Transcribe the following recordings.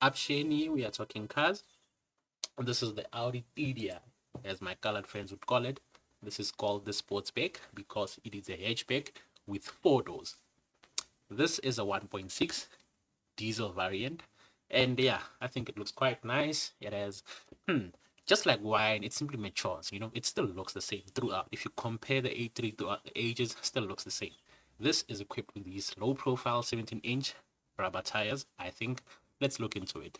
Upshani, we are talking cars. This is the Audi TDI, as my colored friends would call it. This is called the sportsback because it is a hatchback with 4 doors. This is a 1.6 diesel variant, and yeah, I think it looks quite nice. It has, just like wine, it simply matures. It still looks the same throughout. If you compare the A3 throughout the ages, still looks the same. This is equipped with these low-profile 17-inch rubber tires. I think let's look into it.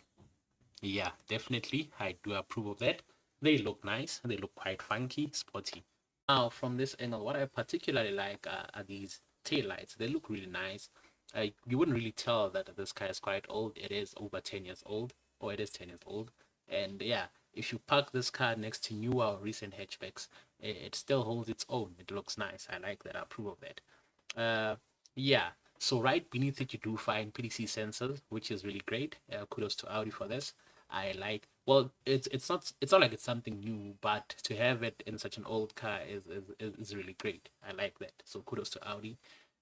Yeah, definitely. I do approve of that. They look nice. They look quite funky, sporty. Now, from this angle, what I particularly like are these tail lights. They look really nice. You wouldn't really tell that this car is quite old. It is over 10 years old, or it is 10 years old. And yeah, if you park this car next to newer or recent hatchbacks, it still holds its own. It looks nice. I like that. I approve of that. Yeah, so right beneath it you do find PDC sensors, which is really great. Kudos to Audi for this. I like, well, it's not like it's something new, but to have it in such an old car is really great. I like that. So kudos to Audi.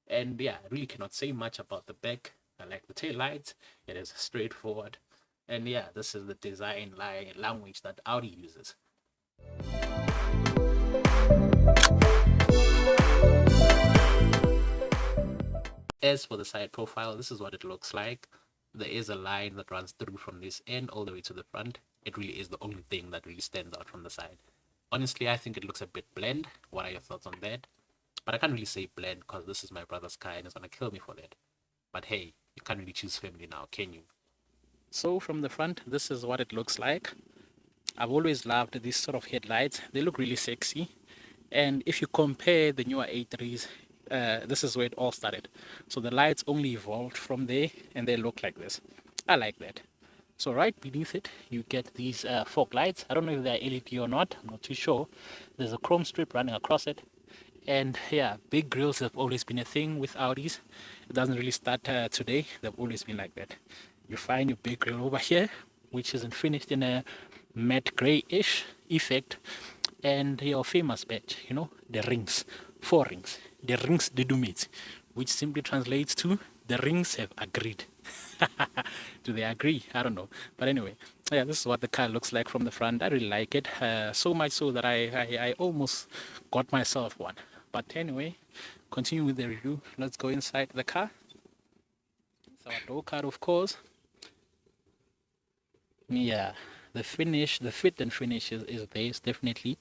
And yeah, I really cannot say much about the back. I like the tail lights. It is straightforward. And yeah, this is the design language that Audi uses. As for the side profile, this is what it looks like. There is a line that runs through from this end all the way to the front. It really is the only thing that really stands out from the side. Honestly, I think it looks a bit bland. What are your thoughts on that? But I can't really say bland because this is my brother's car and he's gonna kill me for that. But hey, you can't really choose family now, can you? So from the front, this is what it looks like. I've always loved these sort of headlights. They look really sexy. And if you compare the newer A3s, this is where it all started. So the lights only evolved from there and they look like this. I like that. So right beneath it, you get these fog lights. I don't know if they're LED or not. I'm not too sure. There's a chrome strip running across it. And yeah, big grills have always been a thing with Audis. It doesn't really start today. They've always been like that. You find your big grill over here, which isn't finished in a matte gray-ish effect, and your famous badge, the rings, 4 rings, the rings de Dumit, which simply translates to the rings have agreed. Do they agree? I don't know. But anyway, yeah, this is what the car looks like from the front. I really like it. So much so that I almost got myself one. But anyway, continue with the review. Let's go inside the car. It's our door card, of course. Yeah, the fit and finish is there, definitely.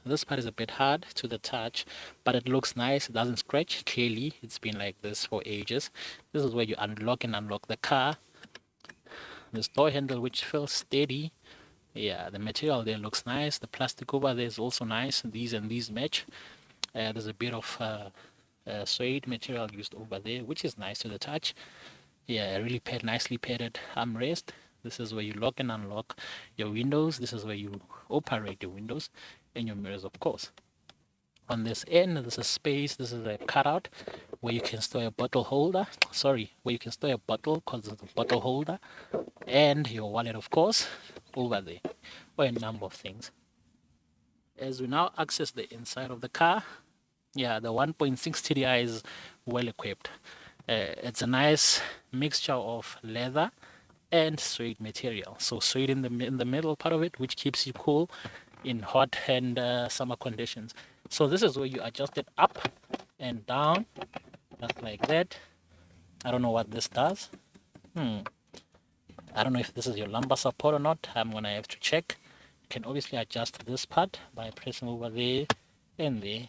This part is a bit hard to the touch, but it looks nice. It doesn't scratch. Clearly, it's been like this for ages. This is where you unlock and unlock the car. This door handle, which feels steady. Yeah, the material there looks nice. The plastic over there is also nice. These and these match. There's a bit of suede material used over there, which is nice to the touch. Yeah, really nicely padded armrest. This is where you lock and unlock your windows. This is where you operate your windows and your mirrors, of course. On this end, there's a space. This is a cutout where you can store a bottle holder. Sorry, where you can store a bottle because it's a bottle holder and your wallet, of course, over there, or a number of things. As we now access the inside of the car, yeah, the 1.6 TDI is well equipped. It's a nice mixture of leather and suede material. So suede in the middle part of it, which keeps you cool in hot and summer conditions. So this is where you adjust it up and down, just like that. I don't know what this does. I don't know if this is your lumbar support or not. I'm gonna have to check. You can obviously adjust this part by pressing over there and there,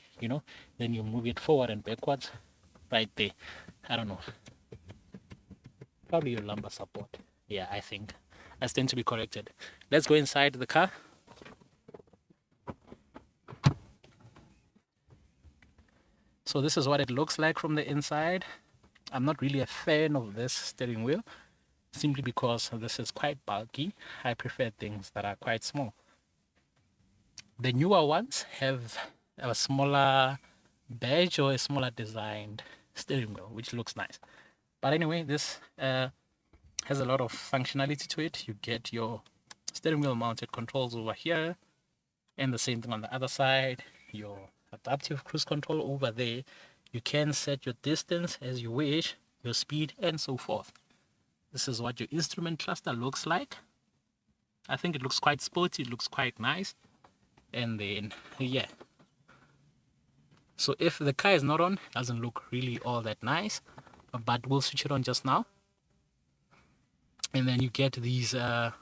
then you move it forward and backwards right there. I don't know. Probably your lumbar support. Yeah, I think. I stand to be corrected. Let's go inside the car. So this is what it looks like from the inside. I'm not really a fan of this steering wheel simply because this is quite bulky. I prefer things that are quite small. The newer ones have a smaller badge or a smaller designed steering wheel, which looks nice. But anyway, this has a lot of functionality to it. You get your steering wheel mounted controls over here, and the same thing on the other side. Your adaptive cruise control over there. You can set your distance as you wish, your speed, and so forth. This is what your instrument cluster looks like. I think it looks quite sporty, it looks quite nice. And then, yeah. So if the car is not on, it doesn't look really all that nice. But we'll switch it on just now. And then you get these aircon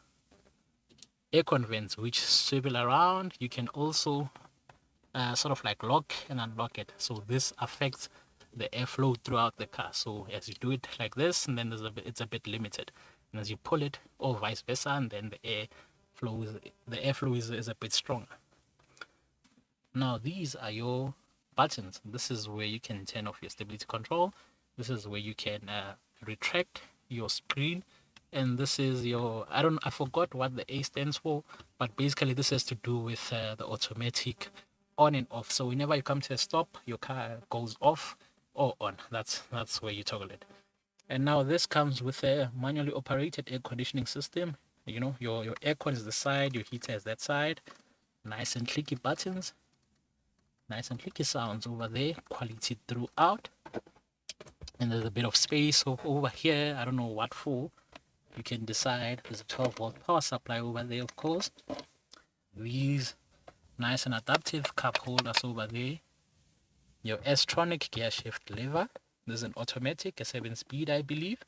vents which swivel around. You can also sort of like lock and unlock it. So this affects the airflow throughout the car. So as you do it like this, and then it's a bit limited. And as you pull it, or vice versa, and then the airflow is a bit stronger. Now these are your buttons. This is where you can turn off your stability control. This is where you can retract your screen. And this is your, I forgot what the A stands for, but basically this has to do with the automatic on and off. So whenever you come to a stop, your car goes off or on. That's where you toggle it. And now this comes with a manually operated air conditioning system. You know, your aircon is the side, your heater is that side. Nice and clicky buttons. Nice and clicky sounds over there. Quality throughout. And there's a bit of space over here. I don't know what for. You can decide. There's a 12-volt power supply over there, of course. These nice and adaptive cup holders over there. Your S-tronic gear shift lever. There's an automatic, a 7-speed, I believe.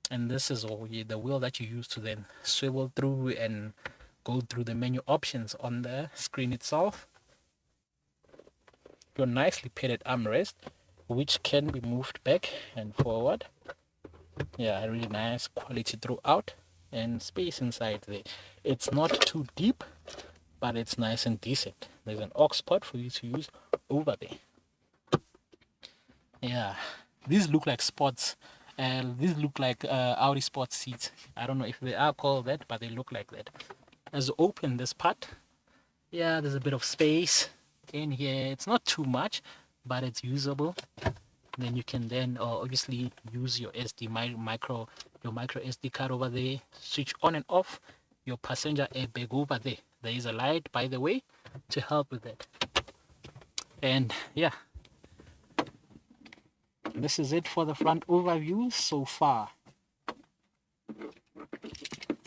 And this is all the wheel that you use to then swivel through and go through the menu options on the screen itself. Your nicely padded armrest, which can be moved back and forward. Yeah, really nice quality throughout, and space inside there. It's not too deep, but it's nice and decent. There's an aux port for you to use over there. Yeah, these look like sports. These look like Audi sports seats. I don't know if they are called that, but they look like that. As you open this part, yeah, there's a bit of space in here. It's not too much, but it's usable. Then you can then obviously use your micro SD card over there. Switch on and off your passenger airbag over there. There is a light, by the way, to help with that. And yeah, this is it for the front overview so far.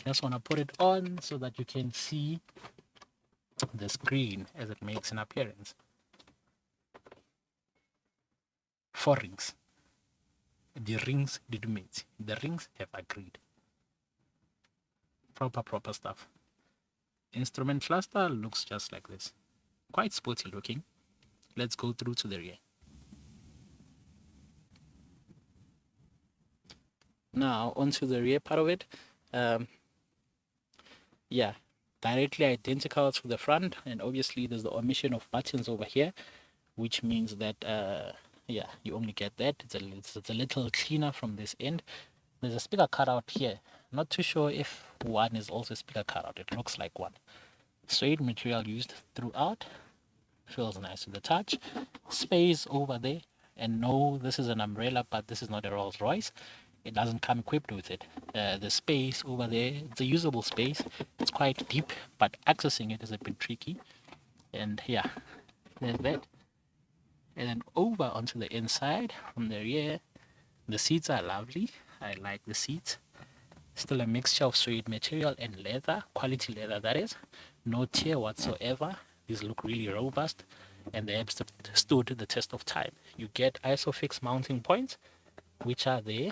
Just want to put it on so that you can see the screen as it makes an appearance. 4 rings. The rings did meet. The rings have agreed. Proper stuff. Instrument cluster looks just like this. Quite sporty looking. Let's go through to the rear. Now onto the rear part of it. Yeah, directly identical to the front, and obviously there's the omission of buttons over here, which means that yeah, you only get that. It's a little cleaner from this end. There's a speaker cutout here. Not too sure if one is also a speaker cutout. It looks like one. Suede material used throughout. Feels nice to the touch. Space over there. And no, this is an umbrella, but this is not a Rolls Royce. It doesn't come equipped with it. The space over there, it's a usable space. It's quite deep, but accessing it is a bit tricky. And yeah, there's that. And then over onto the inside from the rear, the seats are lovely. I like the seats. Still a mixture of suede material and leather, quality leather that is. No tear whatsoever. These look really robust, and they have stood the test of time. You get IsoFix mounting points, which are there.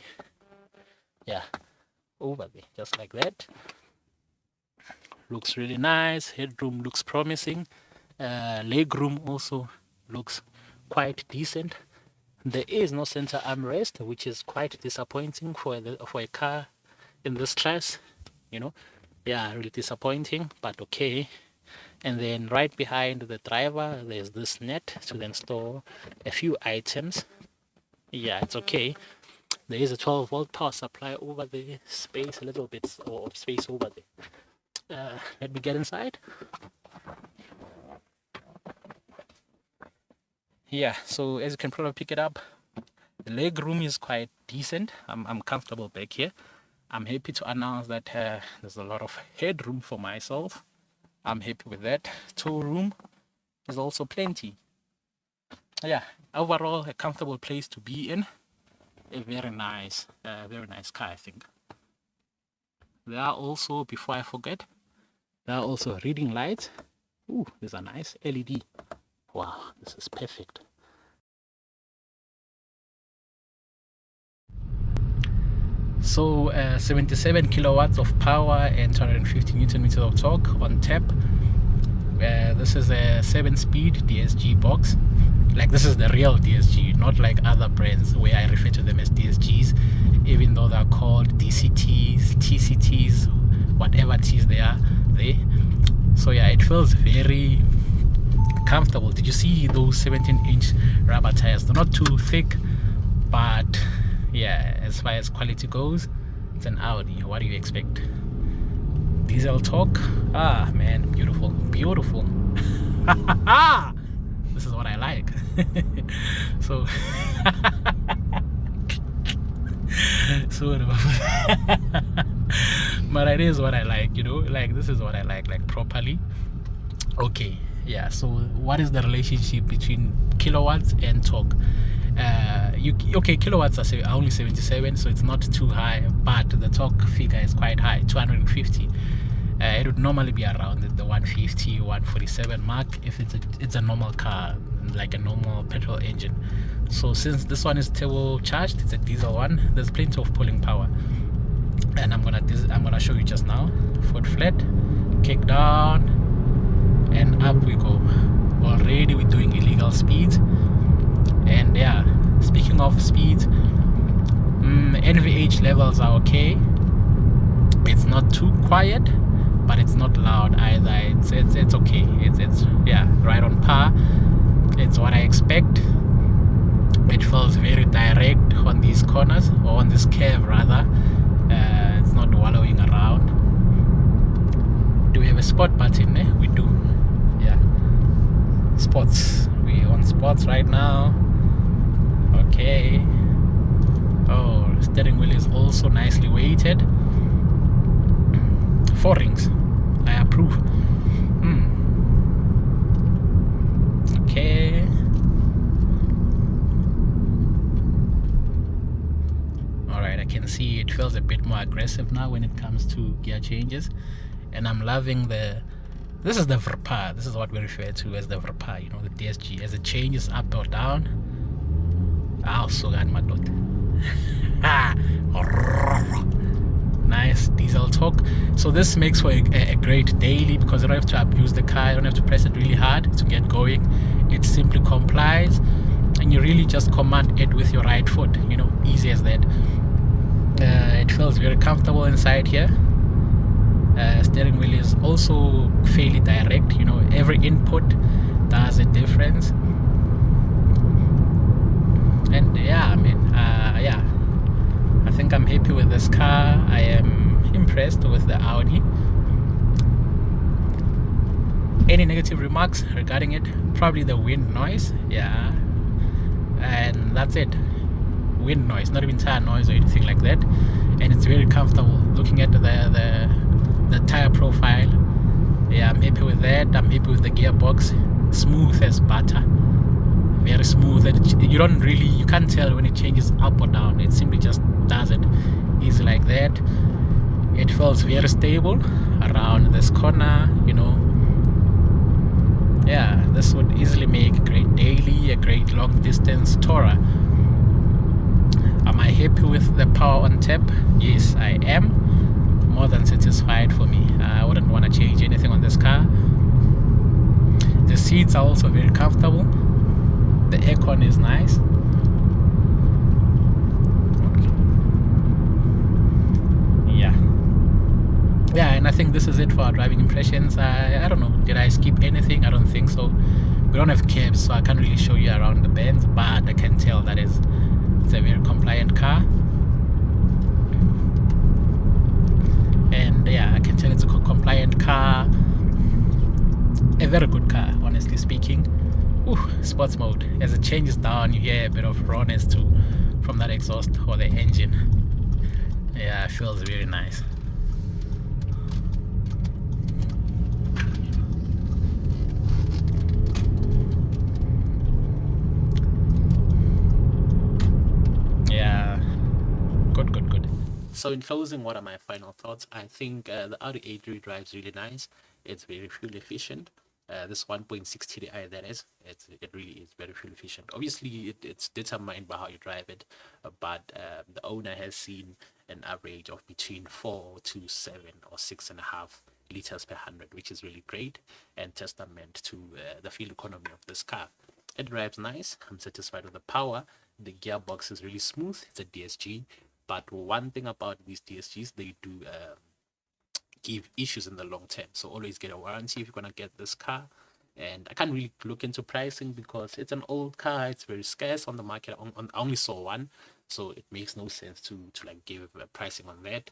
Yeah, over there, just like that. Looks really nice. Headroom looks promising. Legroom also looks quite decent. There is no center armrest, which is quite disappointing for a car in this class. You know, yeah, really disappointing, but okay. And then right behind the driver, there's this net to then store a few items. Yeah, it's okay. There is a 12-volt power supply over the space, a little bit of space over there. Let me get inside. Yeah, so as you can probably pick it up, the leg room is quite decent. I'm comfortable back here. I'm happy to announce that there's a lot of headroom for myself. I'm happy with that. Toe room is also plenty. Yeah, overall a comfortable place to be in. A very nice car, I think. There are also, before I forget, there are also reading lights. Ooh, these are nice LED. Wow, this is perfect. So 77 kilowatts of power and 250 newton meters of torque on tap. This is a 7-speed DSG box. Like, this is the real DSG, not like other brands where I refer to them as DSGs, even though they're called DCTs, TCTs, whatever T's they are. So yeah, it feels very comfortable. Did you see those 17-inch rubber tires? They're not too thick, but yeah, as far as quality goes, it's an Audi. What do you expect? Diesel torque, ah man, beautiful, beautiful. This is what I like. So sort of. But it is what I like, you know, like this is what I like properly. Okay, yeah, so what is the relationship between kilowatts and torque? Okay, kilowatts are only 77, so it's not too high, but the torque figure is quite high, 250. It would normally be around the 150, 147 mark if it's a normal car, like a normal petrol engine. So since this one is turbo charged, it's a diesel one, there's plenty of pulling power. And I'm gonna show you just now. Foot flat, kick down, and up we go. Already we're doing illegal speeds. And yeah, speaking of speeds, NVH levels are okay. It's not too quiet, but it's not loud either. It's okay. It's yeah, right on par. It's what I expect. It feels very direct on these corners, or on this curve rather. It's not wallowing around. Do we have a spot button? We do. Yeah, spots. We're on spots right now. Okay. Oh, steering wheel is also nicely weighted. 4 rings. I approve. Okay. Alright, I can see it feels a bit more aggressive now when it comes to gear changes. And I'm loving this is the Verpa. This is what we refer to as the Verpa, you know, the DSG. As it changes up or down. So nice diesel torque. So this makes for a great daily, because you don't have to abuse the car, you don't have to press it really hard to get going. It simply complies, and you really just command it with your right foot, you know, easy as that. It feels very comfortable inside here. Steering wheel is also fairly direct, you know, every input does a difference. And yeah, I mean, yeah, I think I'm happy with this car. I am impressed with the Audi. Any negative remarks regarding it? Probably the wind noise, yeah, and that's it. Wind noise, not even tire noise or anything like that. And it's very comfortable. Looking at the tire profile, yeah, I'm happy with that. I'm happy with the gearbox, smooth as butter. Very smooth, and you can't tell when it changes up or down. It simply just does it easy like that. It feels very stable around this corner, you know. Yeah, this would easily make a great daily, a great long distance tourer. Am I happy with the power on tap? Yes, I am. More than satisfied for me. I wouldn't want to change anything on this car. The seats are also very comfortable. The aircon is nice. Okay. Yeah, and I think this is it for our driving impressions. I don't know, did I skip anything? I don't think so. We don't have cabs, so I can't really show you around the bends, but I can tell that it's a very compliant car. And yeah, I can tell it's a compliant car. A very good car, honestly speaking. Ooh, sports mode. As it changes down, you hear a bit of rawness too from that exhaust or the engine. Yeah, it feels very nice. So in closing, what are my final thoughts? I think the Audi A3 drives really nice. It's very fuel efficient. This 1.6 TDI, that is, it really is very fuel efficient. Obviously, it's determined by how you drive it, but the owner has seen an average of between 4 to 7 or 6.5 liters per 100, which is really great and testament to the fuel economy of this car. It drives nice. I'm satisfied with the power. The gearbox is really smooth. It's a DSG. But one thing about these DSGs, they do give issues in the long term. So always get a warranty if you're gonna get this car. And I can't really look into pricing because it's an old car. It's very scarce on the market. I only saw one, so it makes no sense to like give a pricing on that.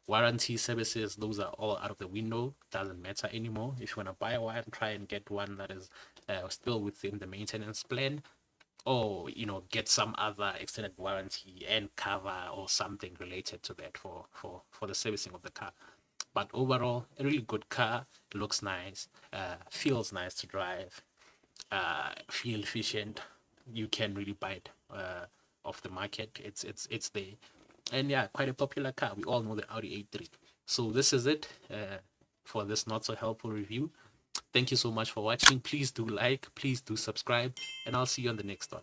Warranty services, those are all out of the window. Doesn't matter anymore. If you want to buy one, try and get one that is still within the maintenance plan, or get some other extended warranty and cover or something related to that for the servicing of the car. But overall, a really good car. Looks nice, feels nice to drive, feel efficient. You can really buy it off the market. It's there, and yeah, quite a popular car. We all know the Audi A3. So this is it for this not so helpful review. Thank you so much for watching. Please do like, please do subscribe, and I'll see you on the next one.